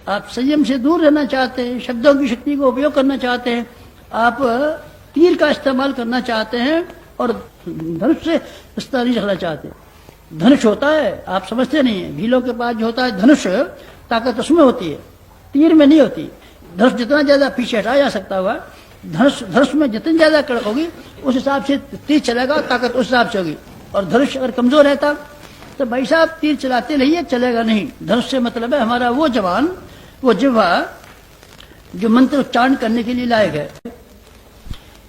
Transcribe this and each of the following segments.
आप संयम से दूर रहना चाहते हैं, शब्दों की शक्ति को उपयोग करना चाहते हैं, आप तीर का इस्तेमाल करना चाहते हैं और धनुष से रिश्ता नहीं रखना चाहते। धनुष होता है, आप समझते नहीं है, भीलों के पास जो होता है धनुष, ताकत उसमें होती है, तीर में नहीं होती। धनुष जितना ज्यादा पीछे हटाया जा सकता हुआ, धनुष में जितनी ज्यादा कड़क होगी उस हिसाब से तीर चलेगा, ताकत उस हिसाब से होगी। और धनुष अगर कमजोर रहता तो भाई साहब तीर चलाते रहिए, चलेगा नहीं। धनुष से मतलब है हमारा वो जवान, वो जिह्वा जो मंत्र उच्चारण करने के लिए लायक है।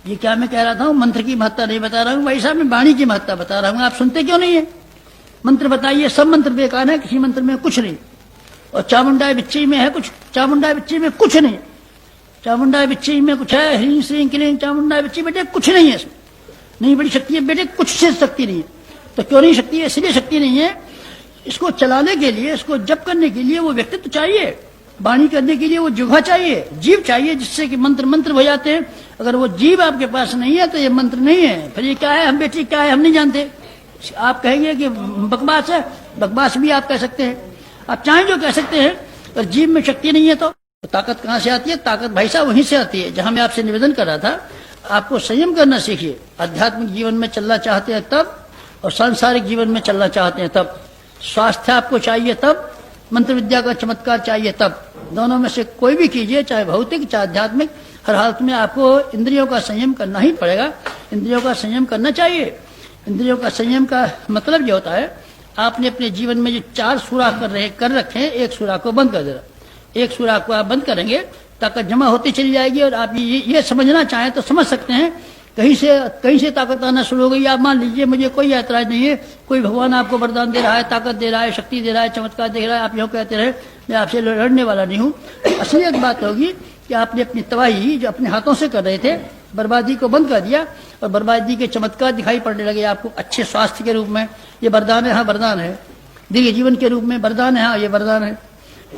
ये क्या मैं कह रहा था, मंत्र की महत्ता नहीं बता रहा हूं भाई साहब, मैं वाणी की महत्ता बता रहा हूं। आप सुनते क्यों नहीं है? मंत्र बताइए, सब मंत्र बेकार है, किसी मंत्र में कुछ नहीं। और चामुंडा बिच्ची में है कुछ, चामुंडा बिच्ची में कुछ नहीं। चामुंडा बिच्ची में कुछ है, ह्रीं श्रीं क्लीं चामुंडा बिच्ची, बेटे कुछ नहीं है इसमें। नहीं बड़ी शक्ति है बेटे, कुछ से शक्ति नहीं है। तो क्यों नहीं शक्ति है? इसलिए शक्ति नहीं है, इसको चलाने के लिए, इसको जप करने के लिए वो व्यक्तित्व चाहिए, वाणी करने के लिए वो जिह्वा चाहिए, जीव चाहिए, जिससे कि मंत्र मंत्र हो जाते हैं। अगर वो जीव आपके पास नहीं है तो ये मंत्र नहीं है। फिर ये क्या है, हम बेटी क्या है हम नहीं जानते। आप कहेंगे कि बकवास है, बकवास भी आप कह सकते हैं, आप चाहें जो कह सकते हैं। और जीव में शक्ति नहीं है तो ताकत कहां से आती है? ताकत भाई साहब वहीं से आती है जहां मैं आपसे निवेदन कर रहा था, आपको संयम करना सीखिए। आध्यात्मिक जीवन में चलना चाहते हैं तब, और सांसारिक जीवन में चलना चाहते हैं तब। स्वास्थ्य आपको चाहिए तब, मंत्र विद्या का चमत्कार चाहिए तब। दोनों में से कोई भी कीजिए, चाहे भौतिक चाहे आध्यात्मिक, हर हालत में आपको इंद्रियों का संयम करना ही पड़ेगा। इंद्रियों का संयम करना चाहिए। इंद्रियों का संयम का मतलब ये होता है, आपने अपने जीवन में जो 4 सुराख कर रखे हैं, एक सुराख को बंद कर देना। एक सुराख को आप बंद करेंगे, ताकत जमा होती चली जाएगी। और आप ये समझना चाहें तो समझ सकते हैं, कहीं से ताकत आना शुरू हो गई। आप मान लीजिए मुझे कोई ऐतराज नहीं है, कोई भगवान आपको वरदान दे रहा है, ताकत दे रहा है, शक्ति दे रहा है, चमत्कार दे रहा है, आप यूँ कहते रहे मैं आपसे लड़ने वाला नहीं हूँ। असलियत बात होगी कि आपने अपनी तबाही जो अपने हाथों से कर रहे थे, बर्बादी को बंद कर दिया, और बर्बादी के चमत्कार दिखाई पड़ने लगे आपको अच्छे स्वास्थ्य के रूप में। ये वरदान है, हाँ वरदान है। दीर्घ जीवन के रूप में वरदान है, हाँ ये वरदान है।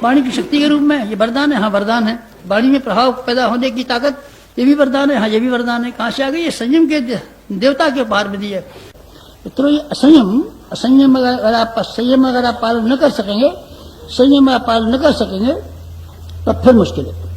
वाणी की शक्ति के रूप में ये वरदान है, हाँ वरदान है। वाणी में प्रभाव पैदा होने की ताकत, ये भी वरदान है, हाँ ये भी वरदान है। कहां से आ गई? ये संयम के देवता के उपहार में दिए। तो ये असंयम अगर आप पालन न कर सकेंगे, संयम आप पालन न कर सकेंगे, तब फिर मुश्किल है।